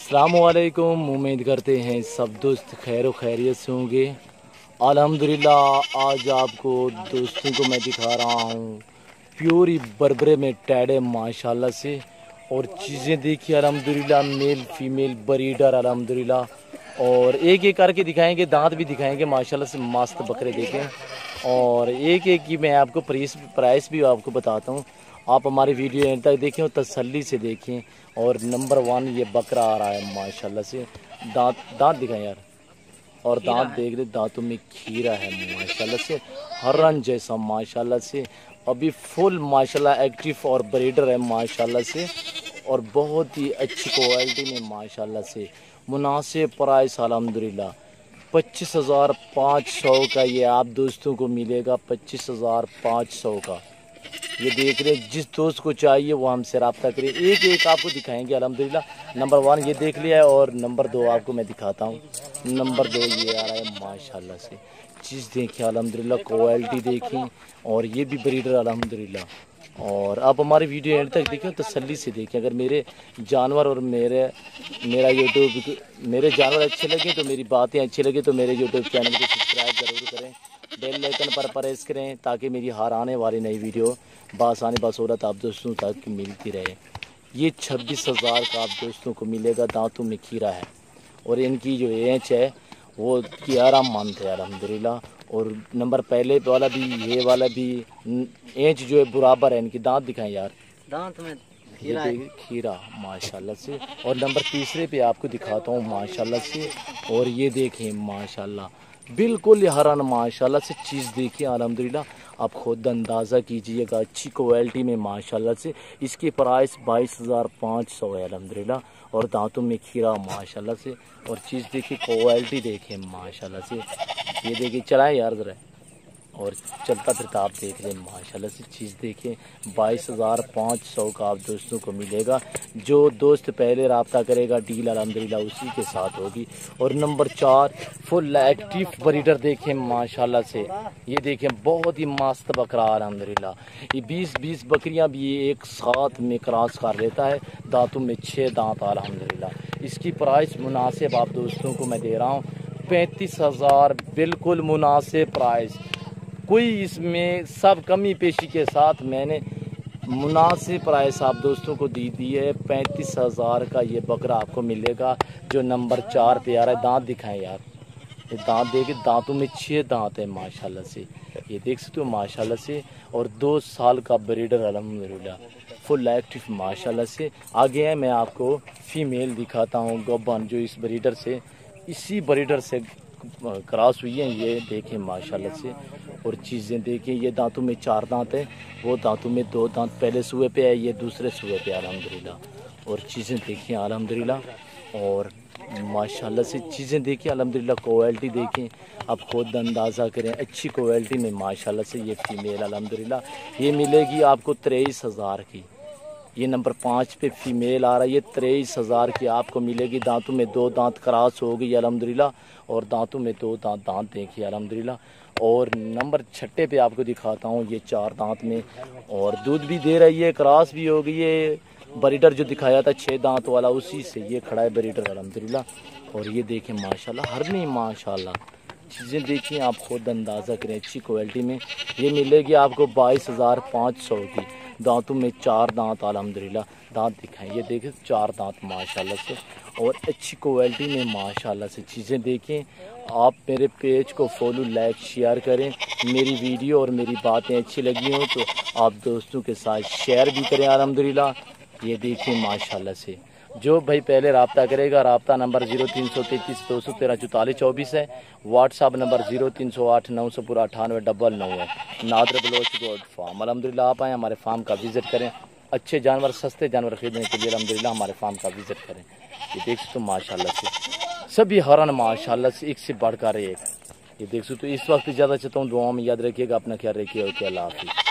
अस्सलाम वालेकुम। उम्मीद करते हैं सब दोस्त खैर व खैरियत से होंगे। अल्हम्दुलिल्लाह आज आपको दोस्तों को मैं दिखा रहा हूँ प्योरी बरबरे में टैडे माशाल्लाह से। और चीज़ें देखिए अल्हम्दुलिल्लाह, मेल फीमेल ब्रीडर अल्हम्दुलिल्लाह। और एक एक करके दिखाएंगे, दांत भी दिखाएंगे माशाल्लाह से, मस्त बकरे देखें। और एक एक की मैं आपको प्राइस भी आपको बताता हूँ। आप हमारी वीडियो एंड तक देखें और तसल्ली से देखें। और नंबर 1 ये बकरा आ रहा है माशाल्लाह से। दांत दिखाएं यार, और दांत देख रहे, दांतों में खीरा है माशाल्लाह से, हरन जैसा माशाल्लाह से। अभी फुल माशाल्लाह एक्टिव और ब्रीडर है माशाल्लाह से, और बहुत ही अच्छी क्वालिटी में माशाल्लाह से। मुनासिब प्राइस अल्हम्दुलिल्लाह 25,500 का ये आप दोस्तों को मिलेगा। 25,500 का ये देख रहे, जिस दोस्त को चाहिए वो हमसे रब्ता करें। एक एक आपको दिखाएंगे अल्हम्दुलिल्लाह। नंबर 1 ये देख लिया है, और नंबर 2 आपको मैं दिखाता हूँ। नंबर 2 ये आ रहा है माशाल्लाह से। चीज़ देखिए अल्हम्दुलिल्लाह, क्वालिटी देखें, और ये भी ब्रीडर अल्हम्दुलिल्लाह। और आप हमारी वीडियो एंड तक देखें, तसल्ली से देखें। अगर मेरे जानवर और मेरा यूट्यूब मेरे जानवर अच्छे लगे तो मेरी बातें अच्छी लगे तो मेरे यूट्यूब चैनल को सब्सक्राइब ज़रूर करें, बेल आइकन पर प्रेस करें, ताकि मेरी हर आने वाली नई वीडियो बासानी बसूरत आप दोस्तों तक मिलती रहे। ये 26,000 का आप दोस्तों को मिलेगा। दांतों में खीरा है, और इनकी जो एज है वो 11 मंथ है अल्हम्दुलिल्लाह। और नंबर पहले वाला भी, ये वाला भी एज जो है बराबर है इनकी। दांत दिखाएं यार, दांत में खीरा माशाल्लाह से। और नंबर तीसरे पे आपको दिखाता हूँ माशाल्लाह से। और ये देखें माशाल्लाह, बिल्कुल हरन माशाल्लाह से। चीज़ देखिए अल्हम्दुलिल्लाह, आप खुद अंदाज़ा कीजिएगा अच्छी क्वालिटी में माशाल्लाह से। इसकी प्राइस 22,500 है अल्हम्दुलिल्लाह। और दांतों में खीरा माशाल्लाह से। और चीज़ देखिए, क्वालिटी देखें माशाल्लाह से। ये देखिए, चलाएं यार ज़रा, और चलता फिरता आप देख लें माशाल्लाह से। चीज़ देखें, 22,500 का आप दोस्तों को मिलेगा। जो दोस्त पहले रब्ता करेगा डील अल्हम्दुलिल्लाह उसी के साथ होगी। और नंबर 4 फुल एक्टिव ब्रीडर देखें माशाल्लाह से। ये देखें, बहुत ही मस्त बकरा अल्हम्दुलिल्लाह। ये 20 बकरियां भी एक साथ में क्रॉस कर लेता है। दांतों में 6 दांत अल्हम्दुलिल्लाह। इसकी प्राइस मुनासिब आप दोस्तों को मैं दे रहा हूँ 35,000, बिल्कुल मुनासिब प्राइस। कोई इसमें सब कमी पेशी के साथ मैंने मुनासिब प्राइस आप दोस्तों को दी है। 35,000 का ये बकरा आपको मिलेगा, जो नंबर 4 पे आ रहा है। दांत दिखाएं यार, ये दांत देखिए, दांतों में 6 दांत है माशाल्लाह से। ये देख सकते हो माशाल्लाह से। और 2 साल का ब्रीडर अल्हम्दुलिल्लाह, फुल एक्टिव माशाल्लाह से। आगे है, मैं आपको फीमेल दिखाता हूँ गब्बन, जो इस ब्रीडर से, इसी ब्रीडर से क्रॉस हुई है। ये देखें माशाल्लाह से। और चीज़ें देखें, ये दांतों में 4 दांत है, वो दांतों में 2 दांत पहले सूए पे है, ये दूसरे सूए पे अल्हम्दुलिल्लाह। और चीज़ें देखिए अल्हम्दुलिल्लाह, और माशाल्लाह से। चीज़ें देखिए अल्हम्दुलिल्लाह, क्वालिटी देखें, आप खुद अंदाज़ा करें अच्छी क्वालिटी में माशाल्लाह से। ये फीमेल अल्हम्दुलिल्लाह ये मिलेगी आपको 23,000 की। ये नंबर 5 पे फीमेल आ रहा है, ये 23,000 की आपको मिलेगी। दांतों में 2 दांत क्रॉस हो गई अल्हम्दुलिल्लाह, और दांतों में 2 दांत देखिए अल्हम्दुलिल्लाह। और नंबर 6 पे आपको दिखाता हूँ, ये 4 दांत में, और दूध भी दे रही है, क्रॉस भी हो गई है। ब्रीडर जो दिखाया था 6 दांत वाला, उसी से ये खड़ा है ब्रीडर अल्हम्दुलिल्लाह। और ये देखें माशाल्लाह, हरनी माशाल्लाह। चीज़ें देखिए, आप खुद अंदाज़ा करें अच्छी क्वालिटी में। ये मिलेगी आपको 22,500 की। दांतों में 4 दांत अल्हम्दुलिल्लाह। दांत दिखाएं, ये देखें 4 दांत माशाल्लाह से, और अच्छी क्वालिटी में माशाल्लाह से। चीज़ें देखें, आप मेरे पेज को फॉलो, लाइक, शेयर करें। मेरी वीडियो और मेरी बातें अच्छी लगी हों तो आप दोस्तों के साथ शेयर भी करें अल्हम्दुलिल्लाह। ये देखिए माशाल्लाह से। जो भाई पहले रब्ता करेगा, रब्ता नंबर 0333 213 44 24 है। व्हाट्सअप नंबर 0308 900 9899 है। नादर बलोच गोड फार्म अल्हम्दुलिल्लाह। आप आएँ, हमारे फार्म का विज़िट करें। अच्छे जानवर, सस्ते जानवर खरीदने के लिए अल्हम्दुलिल्लाह हमारे फार्म का विज़िट करें। ये देख सकते हो माशाल्लाह से, सभी हरन माशाल्लाह से, एक से बढ़कर एक। ये देख सकते हो। इस वक्त ज़्यादा चाहता हूँ, दुआ में याद रखिएगा, अपना ख्याल रखिए। ओके, अल्लाह हाफिज़।